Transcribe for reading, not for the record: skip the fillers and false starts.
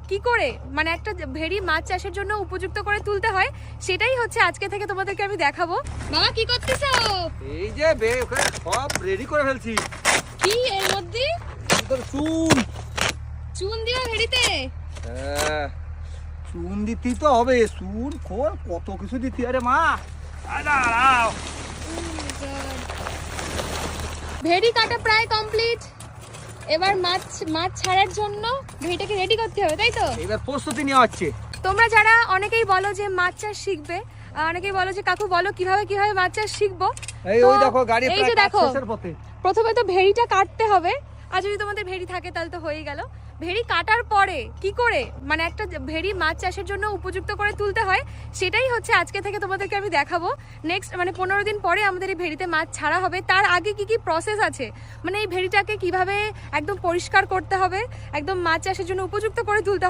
কি করে মানে একটা ভেড়ি মাছ চাষের জন্য উপযুক্ত করে তুলতে হয় সেটাই হচ্ছে আজকে থেকে তোমাদেরকে আমি দেখাবো। বাবা কি করতেছো? এই যে ওখানে সব রেডি করে ফেলছি। কি এর মধ্যে? তোর চুন। চুন দিও ভেড়িতে? হ্যাঁ, চুন দিতেই তো হবে। চুন খোল কত কিছু দিতে আরে মা। দাঁড়াও। ভেড়ি কাটা প্রায় কমপ্লিট। এবার মাছ ছাড়ার জন্য ভেড়িটাকে রেডি করতে হবে, তাই তো? এবার প্রস্তুতি নেওয়া হচ্ছে। তোমরা যারা অনেকেই বলো যে মাছ চাষ শিখবে, অনেকেই বলো যে কাকু বলো কিভাবে মাছ চাষ শিখবো। এই ওই দেখো গাড়ি এই যে প্রায় দেখো, শেষের পথে। প্রথমে তো ভেড়িটা কাটতে হবে। আর যদি তোমাদের ভেড়ি থাকে তাহলে তো হয়েই গেল। ভেড়ি কাটার পরে কি করে মানে একটা ভেড়ি মাছ চাষের জন্য উপযুক্ত করে তুলতে হয় সেটাই হচ্ছে আজকে থেকে তোমাদেরকে আমি দেখাবো। নেক্সট মানে 15 দিন পরে আমাদের এই ভেড়িতে মাছ ছাড়া হবে। তার আগে কি কি প্রসেস আছে, মানে এই ভেড়িটাকে কিভাবে একদম পরিষ্কার করতে হবে, একদম মাছ চাষের জন্য উপযুক্ত করে তুলতে হবে।